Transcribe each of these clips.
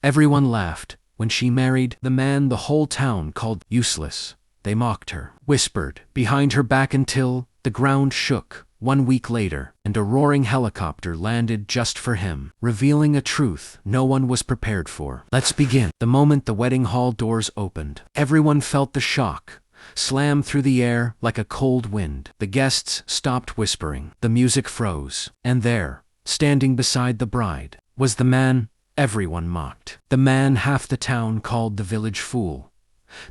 Everyone laughed when she married the man the whole town called useless. They mocked her, whispered behind her back until the ground shook. 1 week later, and a roaring helicopter landed just for him, revealing a truth no one was prepared for. Let's begin. The moment the wedding hall doors opened, everyone felt the shock slam through the air like a cold wind. The guests stopped whispering, the music froze, and there, standing beside the bride, was the man everyone mocked. The man half the town called the village fool.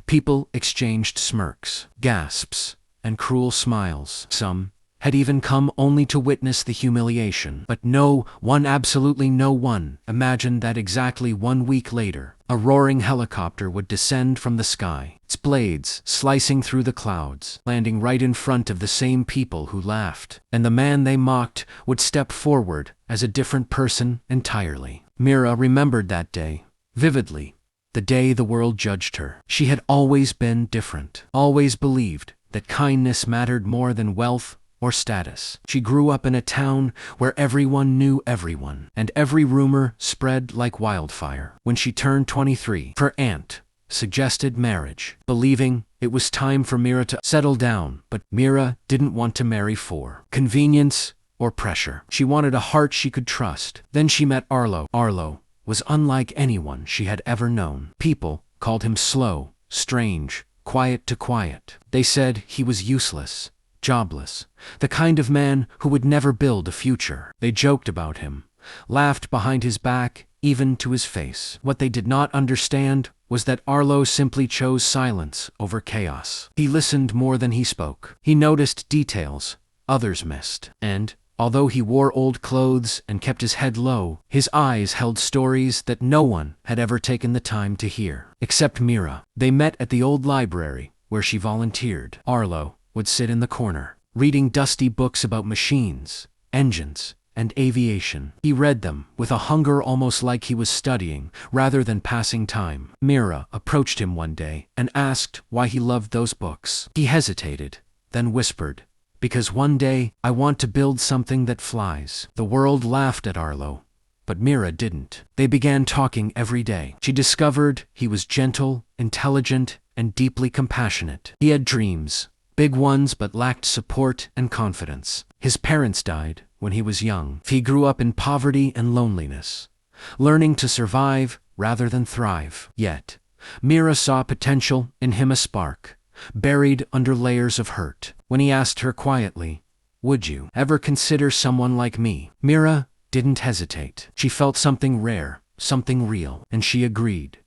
People exchanged smirks, gasps, and cruel smiles. Some had even come only to witness the humiliation. But no one, absolutely no one, imagined that exactly 1 week later, a roaring helicopter would descend from the sky, its blades slicing through the clouds, landing right in front of the same people who laughed. And the man they mocked would step forward as a different person entirely. Mira remembered that day vividly, the day the world judged her. She had always been different, always believed that kindness mattered more than wealth or status. She grew up in a town where everyone knew everyone, and every rumor spread like wildfire. When she turned 23, her aunt suggested marriage, believing it was time for Mira to settle down. But Mira didn't want to marry for convenience or pressure. She wanted a heart she could trust. Then she met Arlo. Arlo was unlike anyone she had ever known. People called him slow, strange, quiet to quiet. They said he was useless, jobless, the kind of man who would never build a future. They joked about him, laughed behind his back, even to his face. What they did not understand was that Arlo simply chose silence over chaos. He listened more than he spoke. He noticed details others missed, and although he wore old clothes and kept his head low, his eyes held stories that no one had ever taken the time to hear, except Mira. They met at the old library, where she volunteered. Arlo would sit in the corner, reading dusty books about machines, engines, and aviation. He read them with a hunger almost like he was studying rather than passing time. Mira approached him one day and asked why he loved those books. He hesitated, then whispered, "Because one day I want to build something that flies." The world laughed at Arlo, but Mira didn't. They began talking every day. She discovered he was gentle, intelligent, and deeply compassionate. He had dreams, big ones, but lacked support and confidence. His parents died when he was young. He grew up in poverty and loneliness, learning to survive rather than thrive. Yet, Mira saw potential in him, a spark, buried under layers of hurt. When he asked her quietly, "Would you ever consider someone like me?" Mira didn't hesitate. She felt something rare, something real, and she agreed.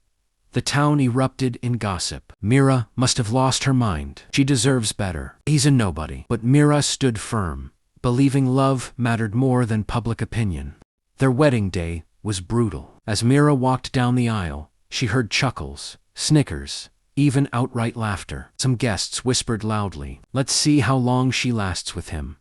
The town erupted in gossip. Mira must have lost her mind. She deserves better. He's a nobody. But Mira stood firm, believing love mattered more than public opinion. Their wedding day was brutal. As Mira walked down the aisle, she heard chuckles, snickers, even outright laughter. Some guests whispered loudly, "Let's see how long she lasts with him."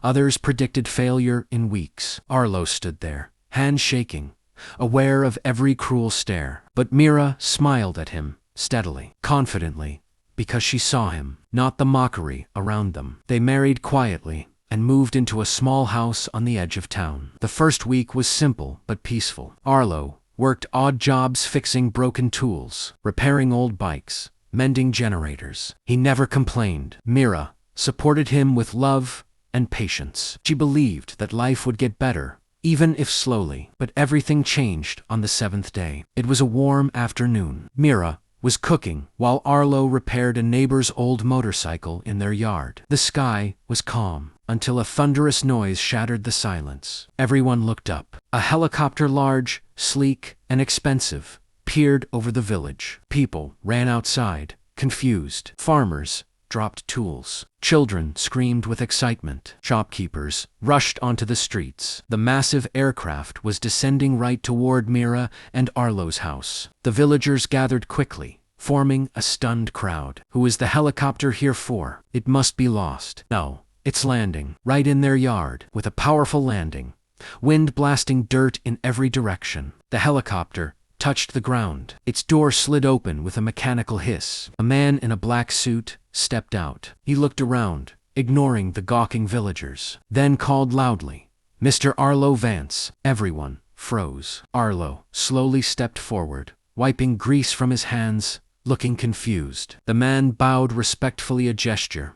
Others predicted failure in weeks. Arlo stood there, hands shaking, aware of every cruel stare. But Mira smiled at him, steadily, confidently, because she saw him, not the mockery around them. They married quietly and moved into a small house on the edge of town. The first week was simple but peaceful. Arlo worked odd jobs fixing broken tools, repairing old bikes, mending generators. He never complained. Mira supported him with love and patience. She believed that life would get better, even if slowly. But everything changed on the 7th day. It was a warm afternoon. Mira was cooking while Arlo repaired a neighbor's old motorcycle in their yard. The sky was calm until a thunderous noise shattered the silence. Everyone looked up. A helicopter, large, sleek, and expensive, peered over the village. People ran outside, confused. Farmers dropped tools. Children screamed with excitement. Shopkeepers rushed onto the streets. The massive aircraft was descending right toward Mira and Arlo's house. The villagers gathered quickly, forming a stunned crowd. "Who is the helicopter here for? It must be lost." "No, it's landing right in their yard." With a powerful landing, wind blasting dirt in every direction, the helicopter touched the ground. Its door slid open with a mechanical hiss. A man in a black suit stepped out. He looked around, ignoring the gawking villagers, then called loudly, "Mr. Arlo Vance." Everyone froze. Arlo slowly stepped forward, wiping grease from his hands, looking confused. The man bowed respectfully, a gesture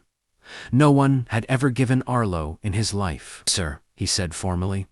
no one had ever given Arlo in his life. "Sir," he said formally,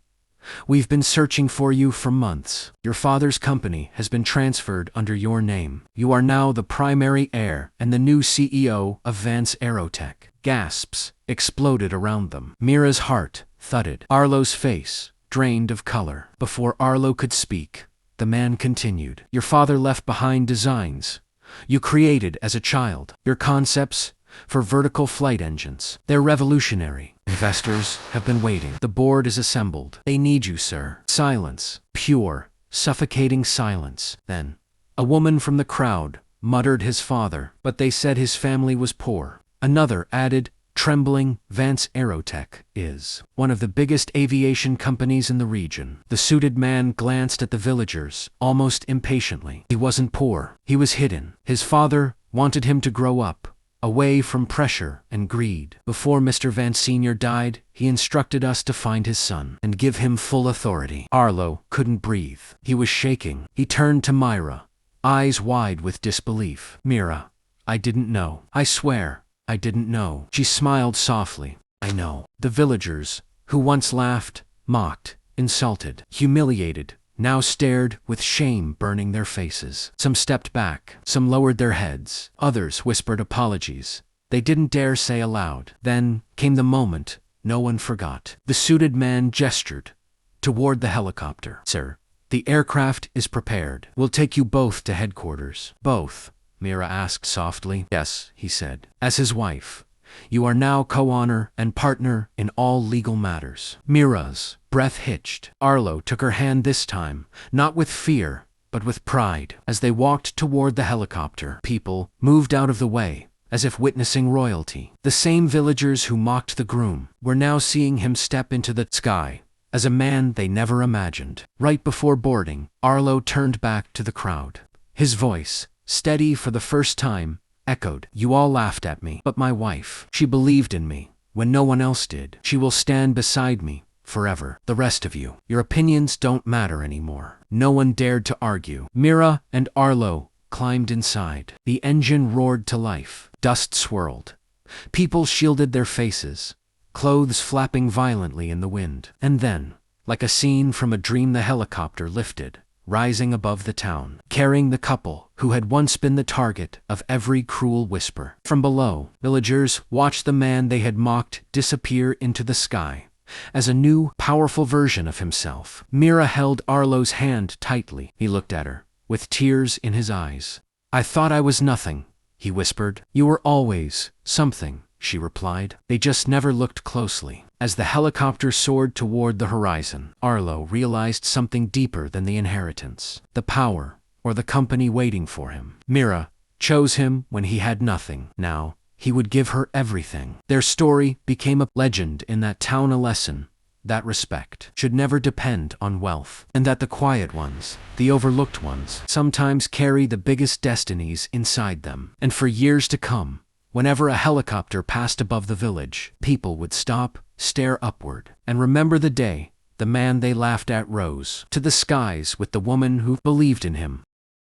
"we've been searching for you for months. Your father's company has been transferred under your name. You are now the primary heir and the new CEO of Vance Aerotech." Gasps exploded around them. Mira's heart thudded. Arlo's face drained of color. Before Arlo could speak, the man continued. "Your father left behind designs you created as a child. Your concepts for vertical flight engines. They're revolutionary. Investors have been waiting. The board is assembled. They need you, sir." Silence. Pure, suffocating silence. Then, a woman from the crowd muttered, "His father, but they said his family was poor." Another added, trembling, "Vance Aerotech is one of the biggest aviation companies in the region." The suited man glanced at the villagers, almost impatiently. He wasn't poor. He was hidden. His father wanted him to grow up away from pressure and greed. Before Mr. Vance Sr. died, he instructed us to find his son and give him full authority. Arlo couldn't breathe. He was shaking. He turned to Myra, eyes wide with disbelief. "Mira, I didn't know. I swear, I didn't know." She smiled softly. "I know." The villagers, who once laughed, mocked, insulted, humiliated, now stared with shame burning their faces. Some stepped back, some lowered their heads, others whispered apologies they didn't dare say aloud. Then came the moment no one forgot. The suited man gestured toward the helicopter. "Sir, the aircraft is prepared. We'll take you both to headquarters." "Both?" Mira asked softly. "Yes," he said. "As his wife, you are now co-owner and partner in all legal matters." Mira's breath hitched. Arlo took her hand this time, not with fear, but with pride. As they walked toward the helicopter, people moved out of the way, as if witnessing royalty. The same villagers who mocked the groom were now seeing him step into the sky as a man they never imagined. Right before boarding, Arlo turned back to the crowd. His voice, steady for the first time, echoed, "You all laughed at me, but my wife, she believed in me when no one else did. She will stand beside me forever. The rest of you, your opinions don't matter anymore." No one dared to argue. Mira and Arlo climbed inside. The engine roared to life. Dust swirled. People shielded their faces, clothes flapping violently in the wind. And then, like a scene from a dream, the helicopter lifted, rising above the town, carrying the couple who had once been the target of every cruel whisper. From below, villagers watched the man they had mocked disappear into the sky as a new, powerful version of himself. Mira held Arlo's hand tightly. He looked at her, with tears in his eyes. "I thought I was nothing," he whispered. "You were always something," she replied. They just never looked closely. As the helicopter soared toward the horizon, Arlo realized something deeper than the inheritance, the power, or the company waiting for him. Mira chose him when he had nothing. Now, he would give her everything. Their story became a legend in that town, a lesson that respect should never depend on wealth, and that the quiet ones, the overlooked ones, sometimes carry the biggest destinies inside them. And for years to come, whenever a helicopter passed above the village, people would stop, stare upward, and remember the day the man they laughed at rose to the skies with the woman who believed in him.